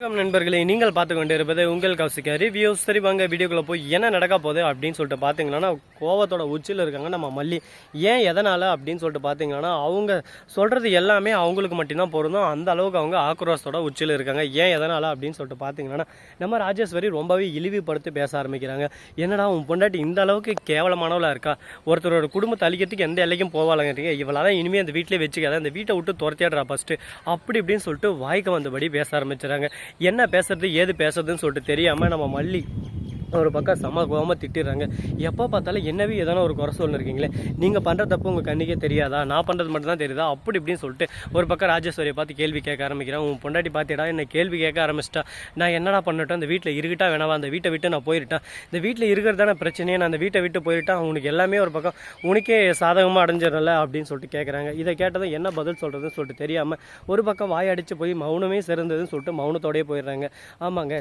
வணக்கம் நண்பர்களே, நீங்கள் பார்த்து கொண்டு இருப்பது உங்கள் கௌசிகா ரிவ்யூஸ். சரி வாங்க வீடியோக்குள்ளே போய் என்ன நடக்க போகுது அப்படின்னு சொல்லிட்டு பார்த்தீங்கன்னா, கோவத்தோட உச்சியில் இருக்காங்க நம்ம மல்லி. ஏன் எதனால் அப்படின்னு சொல்லிட்டு பார்த்தீங்கன்னா, அவங்க சொல்கிறது எல்லாமே அவங்களுக்கு மட்டும்தான் பொருந்தும். அந்த அளவுக்கு அவங்க ஆக்ரோஷத்தோட உச்சியில் இருக்காங்க. ஏன் எதனால் அப்படின்னு சொல்லிட்டு பார்த்தீங்கன்னா, நம்ம ராஜேஸ்வரி ரொம்பவே இழிவுபடுத்தி பேச ஆரம்பிக்கிறாங்க. என்னடா உன் பொண்டாட்டி இந்த அளவுக்கு கேவலமானவளாக இருக்கா, ஒருத்தரோட குடும்பத்தை அழிக்கிறதுக்கு எந்த எல்லைக்கும் போவாளங்க, இவளால் இனிமேல் அந்த வீட்டிலே வச்சுக்காத, அந்த வீட்டை விட்டு துரத்தியாடுறா ஃபஸ்ட்டு அப்படி இப்படின்னு சொல்லிட்டு வாய்க்கு வந்தபடி பேச ஆரம்பிச்சுறாங்க. என்ன பேசுறது ஏது பேசுறதுன்னு சொல்லிட்டு தெரியாமல் நம்ம மல்லி ஒரு பக்கம் சம கோவமாக திட்டிடுறாங்க. எப்போ பார்த்தாலும் என்னவே எதனா ஒரு குறை சொல்லிருக்கீங்களே, நீங்கள் பண்ணுற தப்பு உங்கள் கண்ணிக்கே தெரியாதா, நான் பண்ணுறது மட்டும் தான் தெரியுதா அப்படி இப்படின்னு சொல்லிட்டு ஒரு பக்கம் ராஜேஸ்வரியை பார்த்து கேள்வி கேட்க ஆரம்பிக்கிறேன். உன் பொண்டாட்டி பார்த்திடா என்னை கேள்வி கேட்க ஆரம்பிச்சிட்டா, நான் என்னடா பண்ணட்டும், இந்த வீட்டில் இருக்கிட்டா வேணாவா, அந்த வீட்டை விட்டு நான் போயிட்டேன், இந்த வீட்டில் இருக்கிறதான பிரச்சனையே, நான் அந்த வீட்டை விட்டு போயிட்டேன், உனக்கு எல்லாமே ஒரு பக்கம் உனக்கே சாதகமாக அடைஞ்சிடல அப்படின்னு சொல்லிட்டு கேட்குறாங்க. இதை கேட்டதும் என்ன பதில் சொல்கிறதுன்னு சொல்லிட்டு தெரியாமல் ஒரு பக்கம் வாய் அடித்து போய் மௌனமே சிறந்ததுன்னு சொல்லிட்டு மௌனத்தோடய போயிடுறாங்க. ஆமாங்க,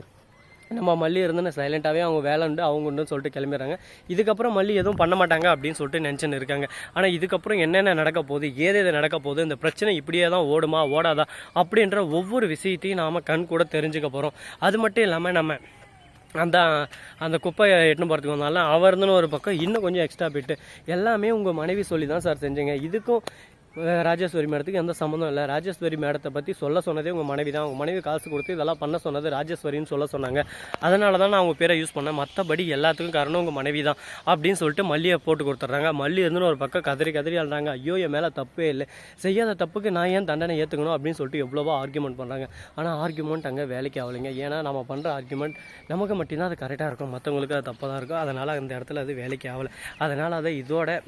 நம்ம மல்லி இருந்துன்னு சைலண்ட்டாகவே அவங்க வேலை உண்டு அவங்க உண்டுன்னு சொல்லிட்டு கிளம்பிடுறாங்க. இதுக்கப்புறம் மல்லி எதுவும் பண்ண மாட்டாங்க அப்படின்னு சொல்லிட்டு நினச்சின்னு இருக்காங்க. ஆனால் இதுக்கப்புறம் என்னென்ன நடக்க போகுது, ஏது நடக்க போகுது, இந்த பிரச்சனை இப்படியே தான் ஓடுமா ஓடாதா அப்படின்ற ஒவ்வொரு விஷயத்தையும் நாம் கண் கூட தெரிஞ்சுக்க போகிறோம். அது மட்டும் இல்லாமல் நம்ம அந்த குப்பையை எட்டுன்னு போகிறதுக்கு வந்தாலும் அவர் இருந்துன்னு ஒரு பக்கம் இன்னும் கொஞ்சம் எக்ஸ்ட்ரா போயிட்டு எல்லாமே உங்கள் மனைவி சொல்லி தான் சார் செஞ்சீங்க, இதுக்கும் ராஜேஸ்வரி மேடத்துக்கு எந்த சம்மந்தம் இல்லை, ராஜேஸ்வரி மேடத்தை பற்றி சொல்ல சொன்னதே உங்கள் மனைவி தான், உங்கள் மனைவி காசு கொடுத்து இதெல்லாம் பண்ண சொன்னது ராஜேஸ்வரின்னு சொல்ல சொன்னாங்க, அதனால தான் நான் அவங்க பேரை யூஸ் பண்ணேன், மற்றபடி எல்லாத்துக்கும் காரணம் உங்கள் மனைவி தான் அப்படின்னு சொல்லிட்டு மல்லியை போட்டு கொடுத்துட்றாங்க. மல்லி இருந்துன்னு ஒரு பக்கம் கதறி அழுறாங்க. ஐயோ என் மேலே தப்பே இல்லை, செய்யாத தப்புக்கு நான் ஏன் தண்டனை ஏற்றுக்கணும் அப்படின்னு சொல்லிட்டு எவ்வளவோ ஆர்கியூமெண்ட் பண்ணுறாங்க. ஆனால் ஆர்கியூமெண்ட் அங்கே வேலைக்கு ஆகலைங்க. ஏன்னா நம்ம பண்ணுற ஆர்கியூமெண்ட் நமக்கு மட்டும்தான் அது கரெக்டாக இருக்கும், மற்றவங்களுக்கு அது தப்பாக தான் இருக்கும். அதனால் அந்த இடத்துல அது வேலைக்கு ஆகலை. அதனால் அதை இதோட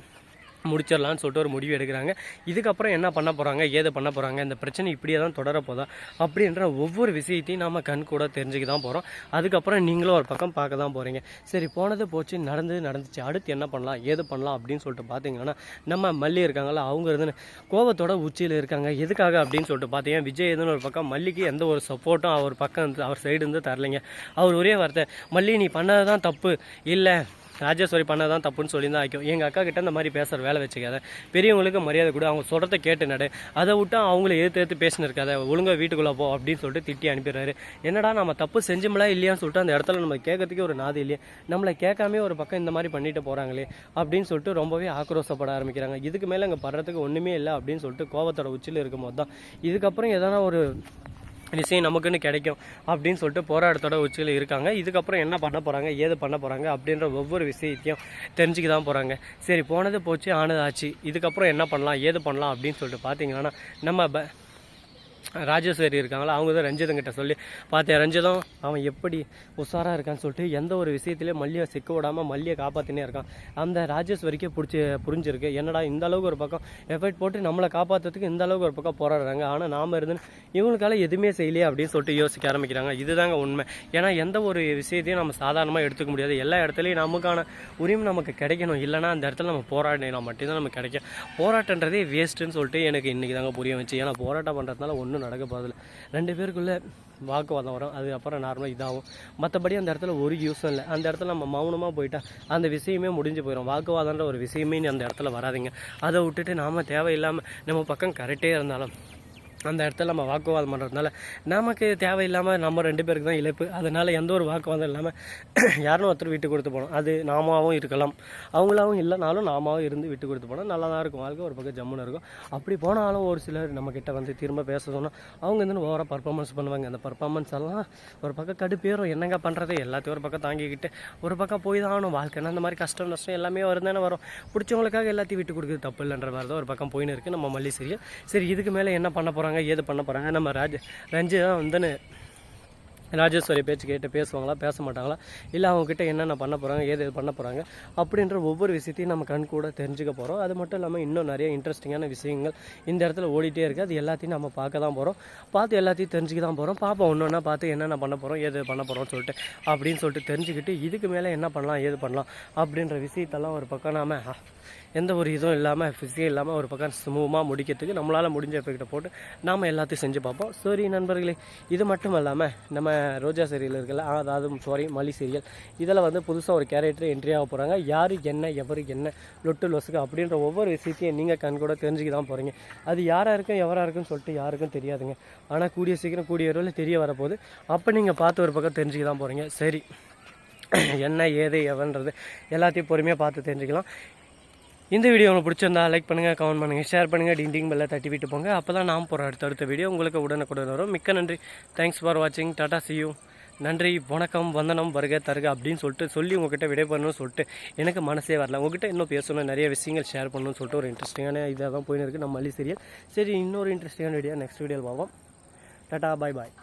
முடிச்சிடலான்னு சொல்லிட்டு ஒரு முடிவு எடுக்கிறாங்க. இதுக்கப்புறம் என்ன பண்ண போகிறாங்க, ஏது பண்ண போகிறாங்க, இந்த பிரச்சனை இப்படியே தான் தொடர போதா அப்படின்ற ஒவ்வொரு விஷயத்தையும் நம்ம கண் கூட தெரிஞ்சுக்க தான் போகிறோம். அதுக்கப்புறம் நீங்களும் ஒரு பக்கம் பார்க்க தான் போகிறீங்க. சரி போனது போச்சு, நடந்துச்சு, அடுத்து என்ன பண்ணலாம் ஏது பண்ணலாம் அப்படின்னு சொல்லிட்டு பார்த்தீங்கன்னா, நம்ம மல்லி இருக்காங்களா அவங்க இருந்து கோவத்தோட உச்சியில் இருக்காங்க. எதுக்காக அப்படின்னு சொல்லிட்டு பார்த்தீங்கன்னா, விஜய் எதுன்னு ஒரு பக்கம் மல்லிக்கு எந்த ஒரு சப்போர்ட்டும் அவர் பக்கம் அவர் சைடு இருந்து தரலைங்க. அவர் ஒரே வார்த்தை, மல்லி நீ பண்ணது தான் தப்பு, இல்லை ராஜேஸ்வரி பண்ணதான் தான் தப்புன்னு சொல்லி தான் ஆக்கும், எங்கள் அக்கா கிட்ட இந்த மாதிரி பேசுகிற வேலை வச்சுக்காத, பெரியவங்களுக்கு மரியாதை கூட, அவங்க சொல்கிறத கேட்டு நடு, அதை விட்டு அவங்கள எடுத்து பேசினு இருக்காத, ஒழுங்காக வீட்டுக்குள்ளே போ அப்படின்னு சொல்லிட்டு திட்டி அனுப்பிடுறாரு. என்னடா நம்ம தப்பு செஞ்சோம்ல இல்லையான்னு சொல்லிட்டு அந்த இடத்துல நம்ம கேட்கறதுக்கே ஒரு நாதி இல்லையே, நம்மளை கேட்காமே ஒரு பக்கம் இந்த மாதிரி பண்ணிட்டு போகிறாங்களே அப்படின்னு சொல்லிட்டு ரொம்பவே ஆக்ரோஷப்பட ஆரம்பிக்கிறாங்க. இதுக்கு மேலே அங்கே படுறதுக்கு ஒன்றுமே இல்லை அப்படின்னு சொல்லிட்டு கோவத்தோட உச்சியில் இருக்கும் போது தான் இதுக்கப்புறம் எதனா ஒரு விஷயம் நமக்குன்னு கிடைக்கும் அப்படின்னு சொல்லிட்டு போராட்டத்தோட உச்சியில் இருக்காங்க. இதுக்கப்புறம் என்ன பண்ண போகிறாங்க ஏது பண்ண போகிறாங்க அப்படின்ற ஒவ்வொரு விஷயத்தையும் தெரிஞ்சுக்க தான் போகிறாங்க. சரி போனது போச்சு ஆனது ஆச்சு, இதுக்கப்புறம் என்ன பண்ணலாம் ஏது பண்ணலாம் அப்படின்னு சொல்லிட்டு பார்த்தீங்கன்னா, நம்ம ராஜேஸ்வரி இருக்காங்களா அவங்க தான் ரஞ்சிதங்கிட்ட சொல்லி பார்த்தேன், ரஞ்சிதம் அவன் எப்படி உஷாராக இருக்கான்னு சொல்லிட்டு எந்த ஒரு விஷயத்திலே மல்லியை சிக்க விடாமல் மல்லியை காப்பாற்றினே இருக்கான். அந்த ராஜேஸ்வரிக்கே புரிஞ்சிருக்கு, என்னடா இந்த அளவுக்கு ஒரு பக்கம் எஃபர்ட் போட்டு நம்மளை காப்பாற்றுறதுக்கு இந்த அளவுக்கு ஒரு பக்கம் போராடுறாங்க, ஆனால் நாம் இருந்து இவங்களுக்கால எதுவுமே செய்யலையே அப்படின்னு சொல்லிட்டு யோசிக்க ஆரம்பிக்கிறாங்க. இதுதாங்க உண்மை. ஏன்னா எந்த ஒரு விஷயத்தையும் நம்ம சாதாரணமாக எடுத்துக்க முடியாது, எல்லா இடத்துலையும் நமக்கான உரிமை நமக்கு கிடைக்கணும், இல்லைனா அந்த இடத்துல நம்ம போராடினா மட்டும்தான் நமக்கு கிடைக்கும். போராட்டன்றதே வேஸ்ட்டுன்னு சொல்லிட்டு எனக்கு இன்றைக்கி தாங்க புரிய வச்சு. ஏன்னா போராட்டம் பண்ணுறதுனால ஒன்றும் நடக்க போதில்லை, ரெண்டு பேருக்குள்ளே வாக்குவாதம் வரும், அது அப்புறம் நார்மலாக இதாகும், மற்றபடி அந்த இடத்துல ஒரு யூஸும் இல்லை. அந்த இடத்துல நம்ம மௌனமாக போயிட்டா அந்த விஷயமே முடிஞ்சு போயிடும். வாக்குவாதன்ற ஒரு விஷயமே அந்த இடத்துல வராதிங்க. அதை விட்டுட்டு நாம் தேவையில்லாமல் நம்ம பக்கம் கரெக்டே இருந்தாலும் அந்த இடத்துல நம்ம வாக்குவாதம் பண்ணுறதுனால நமக்கு தேவையில்லாமல் நம்ம ரெண்டு பேருக்கு தான் இழப்பு. அதனால் எந்த ஒரு வாக்குவாதம் இல்லாமல் யாரும் ஒருத்தர் விட்டு கொடுத்து போகணும். அது நாமாவும் இருக்கலாம், அவங்களாவும் இல்லைனாலும் நாமாவும் இருந்து விட்டு கொடுத்து போனால் நல்லா தான் இருக்கும், வாழ்க்கை ஒரு பக்கம் ஜம்முன்னு இருக்கும். அப்படி போனாலும் ஒரு சிலர் நம்மக்கிட்ட வந்து திரும்ப பேச சொன்னால் அவங்க வந்து ஓவராக பர்ஃபார்மன்ஸ் பண்ணுவாங்க. அந்த பர்ஃபார்மன்ஸ் எல்லாம் ஒரு பக்கம் கடுப்பேறும், என்னங்க பண்ணுறது, எல்லாத்தையும் ஒரு பக்கம் தாங்கிக்கிட்டு ஒரு பக்கம் போய் தான் ஆகணும். வாழ்க்கைன்னா அந்த மாதிரி கஷ்டம் நஷ்டம் எல்லாமே வருதானே வரும். பிடிச்சவங்களுக்காக எல்லாத்தையும் விட்டு கொடுக்குறது தப்பு இல்லைன்ற மாதிரி தான் ஒரு பக்கம் போயின்னு இருக்குது நம்ம மல்லி. சரி இதுக்கு மேலே என்ன பண்ண போகிறாங்க ஏது பண்ண போகிறாங்க, நம்ம ரஞ்சிதா வந்துன்னு ராஜேஸ்வரி பேச்சு கேட்டு பேசுவாங்களா பேச மாட்டாங்களா, இல்லை அவங்கக்கிட்ட என்னென்ன பண்ண போகிறாங்க ஏது பண்ண போகிறாங்க அப்படின்ற ஒவ்வொரு விஷயத்தையும் நம்ம கண் கூட தெரிஞ்சுக்க போகிறோம். அது மட்டும் இல்லாமல் இன்னும் நிறைய இன்ட்ரெஸ்டிங்கான விஷயங்கள் இந்த இடத்துல ஓடிட்டே இருக்குது. அது எல்லாத்தையும் நம்ம பார்க்க தான் போகிறோம், பார்த்து எல்லாத்தையும் தெரிஞ்சுக்க தான் போகிறோம். பார்ப்போம் ஒன்று ஒன்றா பார்த்து என்னென்ன பண்ண போகிறோம் ஏது பண்ண போகிறோம்னு சொல்லிட்டு அப்படின்னு சொல்லிட்டு தெரிஞ்சுக்கிட்டு இதுக்கு மேலே என்ன பண்ணலாம் ஏது பண்ணலாம் அப்படின்ற விஷயத்தெல்லாம் ஒரு பக்கம் நாம் எந்த ஒரு இதுவும் இல்லாமல் ஃபிஸிக்கல் இல்லாமல் ஒரு பக்கம் சுமூகமாக முடிக்கிறதுக்கு நம்மளால் முடிஞ்ச எஃபெக்டை போட்டு நாம் எல்லாத்தையும் செஞ்சு பார்ப்போம். சரி நண்பர்களே, இது மட்டும் இல்லாமல் நம்ம ரோஜா சீரியல் இருக்குல்ல, அதாவது மல்லி சீரியல், இதில் வந்து புதுசாக ஒரு கேரக்டர் என்ட்ரி ஆக போகிறாங்க. யார் என்ன, எவரு என்ன, லொட்டு லொசுக்கு அப்படின்ற ஒவ்வொரு விஷயத்தையும் நீங்கள் கண் கூட தெரிஞ்சுக்க தான் போகிறீங்க. அது யாராக இருக்கும் எவராக இருக்குன்னு சொல்லிட்டு யாருக்கும் தெரியாதுங்க. ஆனால் கூடிய சீக்கிரம் கூடிய வரவில் தெரிய வரப்போகுது. அப்போ நீங்கள் பார்த்து ஒரு பக்கம் தெரிஞ்சுக்க தான் போகிறீங்க. சரி, என்ன ஏது எவன்றது எல்லாத்தையும் பொறுமையாக பார்த்து தெரிஞ்சுக்கலாம். இந்த வீடியோ உங்களுக்கு பிடிச்சிருந்தா லைக் பண்ணுங்கள், கமெண்ட் பண்ணுங்கள், ஷேர் பண்ணுங்கள், டிண்டிங் பெல்லை தட்டி விட்டு போங்க. அப்போ தான் நாம் போகிற அடுத்த வீடியோ உங்களுக்கு உடனுக்குடன் வரும். மிக்க நன்றி. தேங்க்ஸ் ஃபார் வாட்சிங். Tata see you. நன்றி, வணக்கம், வந்தனம், வருக தருக அப்படின்னு சொல்லி உங்ககிட்ட விடைபெறணும்னு சொல்லிட்டு எனக்கு மனசே வரல. உங்ககிட்ட இன்னும் பேசணும், நிறைய விஷயங்கள் ஷேர் பண்ணணும்னு சொல்லிட்டு ஒரு இன்ட்ரெஸ்டிங்கான இதாக தான் போயின்னு இருக்குது நம்ம மல்லி சீரியல். சரி, இன்னொரு இன்ட்ரெஸ்டிங்கான வீடியோ நெக்ஸ்ட் வீடியோவில் பார்ப்போம். டாடா, பாய் பாய்.